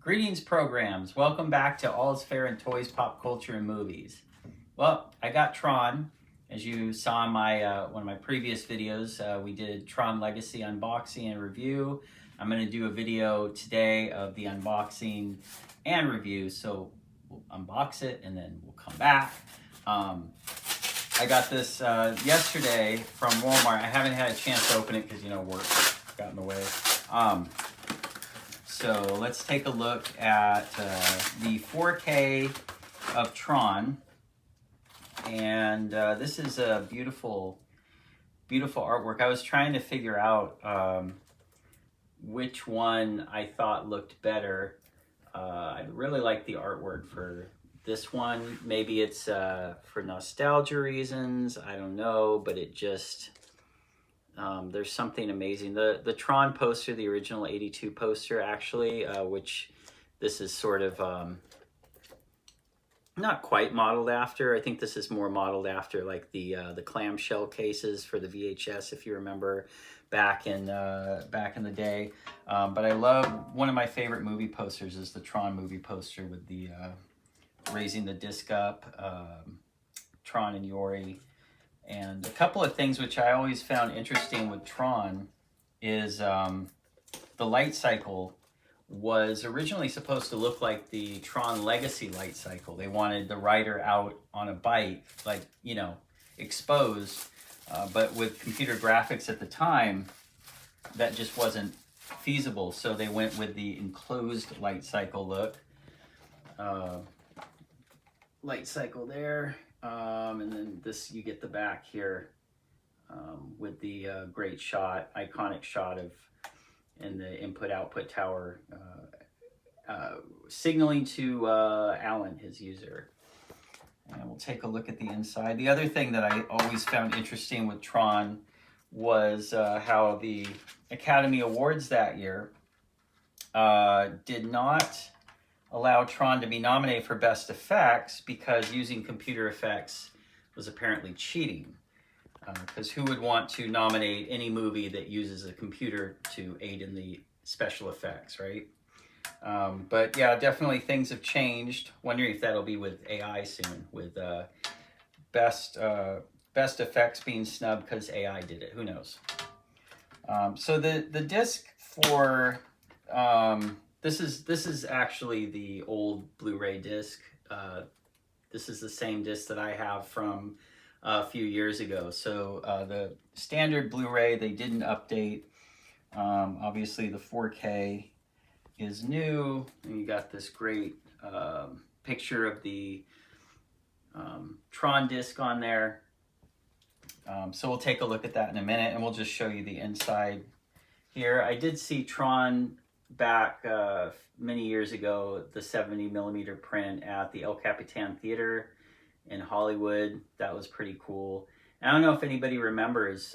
Greetings, programs. Welcome back to All's Fair in Toys, Pop Culture, and Movies. Well, I got Tron. As you saw in my one of my previous videos, we did Tron Legacy unboxing and review. I'm going to do a video today of the unboxing and review. So we'll unbox it and then we'll come back. I got this yesterday from Walmart. I haven't had a chance to open it because, work got in the way. So let's take a look at the 4K of Tron. And this is a beautiful, beautiful artwork. I was trying to figure out which one I thought looked better. I really like the artwork for this one. Maybe it's for nostalgia reasons. I don't know, but it just... there's something amazing. The Tron poster, the original 82 poster, actually, which this is sort of not quite modeled after. I think this is more modeled after like the clamshell cases for the VHS, if you remember back in the day. But I love, one of my favorite movie posters is the Tron movie poster with the raising the disc up, Tron and Yori. And a couple of things which I always found interesting with Tron is the light cycle was originally supposed to look like the Tron Legacy light cycle. They wanted the rider out on a bike, like, exposed. But with computer graphics at the time, that just wasn't feasible. So they went with the enclosed light cycle look. Light cycle there. And then this, you get the back here with the great shot, iconic shot of in the input-output tower signaling to Alan, his user. And we'll take a look at the inside. The other thing that I always found interesting with Tron was how the Academy Awards that year did not allow Tron to be nominated for Best Effects because using computer effects was apparently cheating. Because who would want to nominate any movie that uses a computer to aid in the special effects, right? But yeah, definitely things have changed. Wondering if that'll be with AI soon, with best effects being snubbed because AI did it. Who knows? So the disc for... This is actually the old Blu-ray disc. This is the same disc that I have from a few years ago. So the standard Blu-ray, they didn't update. Obviously the 4K is new. And you got this great picture of the Tron disc on there. So we'll take a look at that in a minute and we'll just show you the inside here. I did see Tron back many years ago, the 70mm print at the El Capitan Theater in Hollywood. That was pretty cool. And I don't know if anybody remembers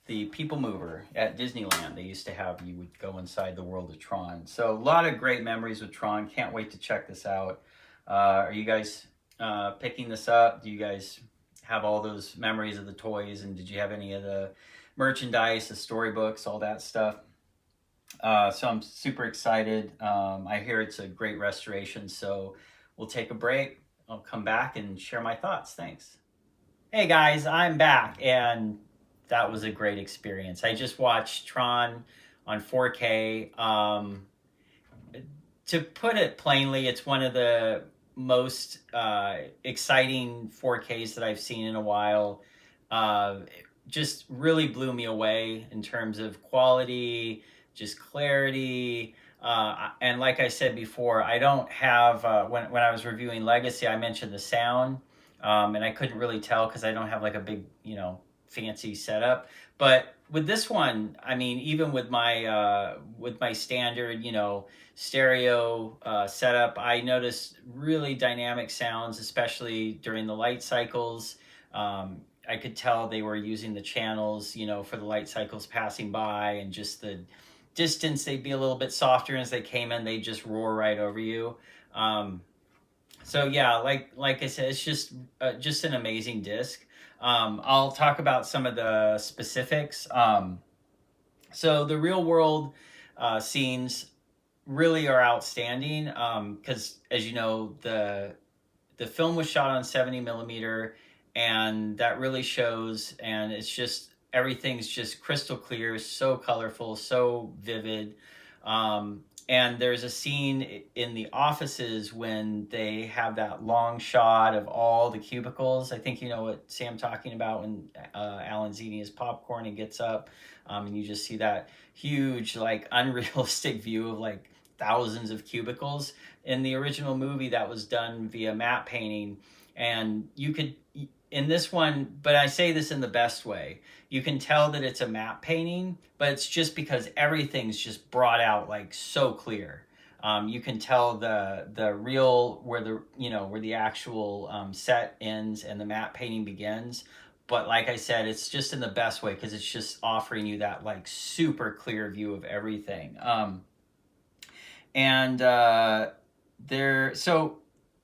the People Mover at Disneyland. They used to have, you would go inside the world of Tron. So a lot of great memories with Tron. Can't wait to check this out. Are you guys picking this up? Do you guys have all those memories of the toys? And did you have any of the merchandise, the storybooks, all that stuff? So I'm super excited. I hear it's a great restoration, so we'll take a break. I'll come back and share my thoughts. Thanks. Hey guys, I'm back, and that was a great experience. I just watched Tron on 4K. To put it plainly, it's one of the most exciting 4Ks that I've seen in a while. Just really blew me away in terms of quality, just clarity, and like I said before, I don't have, when I was reviewing Legacy, I mentioned the sound, and I couldn't really tell because I don't have like a big, fancy setup. But with this one, I mean, even with my standard, stereo setup, I noticed really dynamic sounds, especially during the light cycles. I could tell they were using the channels, for the light cycles passing by, and just the distance, they'd be a little bit softer, and as they came in, they just roar right over you. So yeah, like I said, it's just an amazing disc. I'll talk about some of the specifics. So the real world scenes really are outstanding. Because as you know, the film was shot on 70 millimeter, and that really shows. And it's just everything's just crystal clear, so colorful, so vivid. And there's a scene in the offices when they have that long shot of all the cubicles. I think you know what Sam's talking about, when Alan's eating his popcorn and gets up, and you just see that huge, like, unrealistic view of like thousands of cubicles. In the original movie, that was done via matte painting, and you could, in this one, but I say this in the best way, you can tell that it's a matte painting, but it's just because everything's just brought out like so clear. You can tell the real, where the, you know, where the actual set ends and the matte painting begins. But like I said, it's just in the best way, because it's just offering you that like super clear view of everything. And there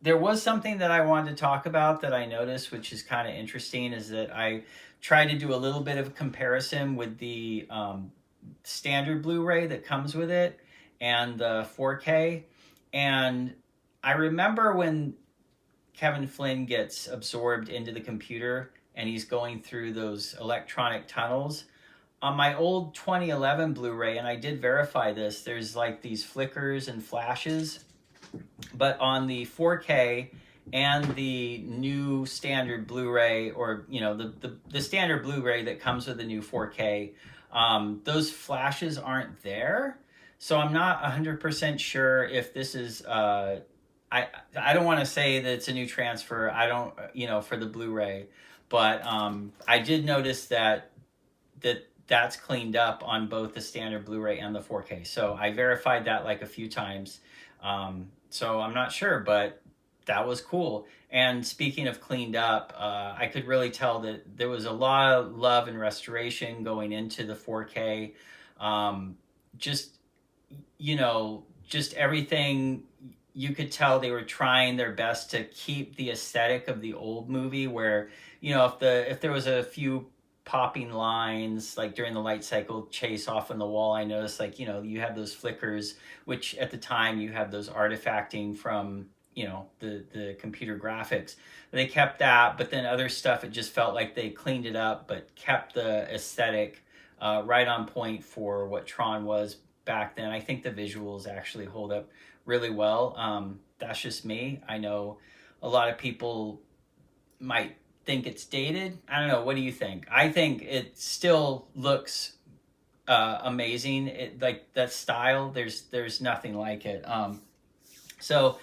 was something that I wanted to talk about that I noticed, which is kind of interesting, is that I tried to do a little bit of a comparison with the standard Blu-ray that comes with it and the 4K. And I remember when Kevin Flynn gets absorbed into the computer and he's going through those electronic tunnels. On my old 2011 Blu-ray, and I did verify this, there's like these flickers and flashes. But on the 4K and the new standard Blu-ray, or you know, the standard Blu-ray that comes with the new 4K, those flashes aren't there. So I'm not 100% sure if this is I don't want to say that it's a new transfer. I don't, you know, for the Blu-ray, but I did notice that's cleaned up on both the standard Blu-ray and the 4K. So I verified that like a few times. So I'm not sure, but that was cool. And speaking of cleaned up, I could really tell that there was a lot of love and restoration going into the 4K. Just, you know, just everything, you could tell they were trying their best to keep the aesthetic of the old movie, where, you know, if there was a few popping lines like during the light cycle chase off on the wall, I noticed, like, you know, you have those flickers, which at the time you have those artifacting from, you know, the computer graphics. They kept that, but then other stuff, it just felt like they cleaned it up but kept the aesthetic right on point for what Tron was back then. I think the visuals actually hold up really well. That's just me. I know a lot of people might think it's dated. I don't know. What do you think? I think it still looks amazing. It, like, that style, there's nothing like it. So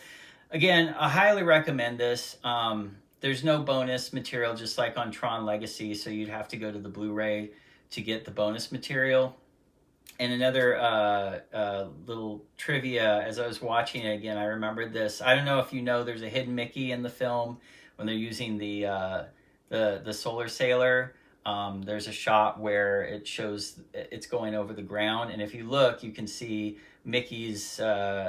again, I highly recommend this. There's no bonus material, just like on Tron Legacy, so you'd have to go to the Blu-ray to get the bonus material. And another little trivia, as I was watching it again, I remembered this. I don't know if you know, there's a hidden Mickey in the film when they're using the solar sailor. There's a shot where it shows it's going over the ground, and if you look, you can see Mickey's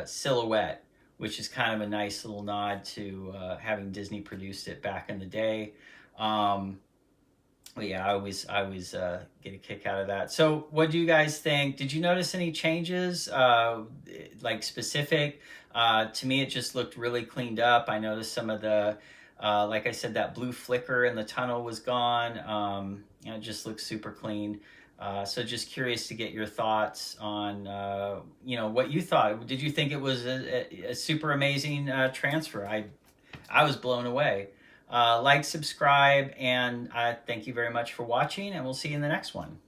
silhouette, which is kind of a nice little nod to having Disney produced it back in the day. But yeah, I always get a kick out of that. So what do you guys think? Did you notice any changes, like specific? To me, it just looked really cleaned up. I noticed some of the, like I said, that blue flicker in the tunnel was gone. It just looks super clean. So just curious to get your thoughts on, you know, what you thought. Did you think it was a super amazing transfer? I was blown away. Like, subscribe, and thank you very much for watching, and we'll see you in the next one.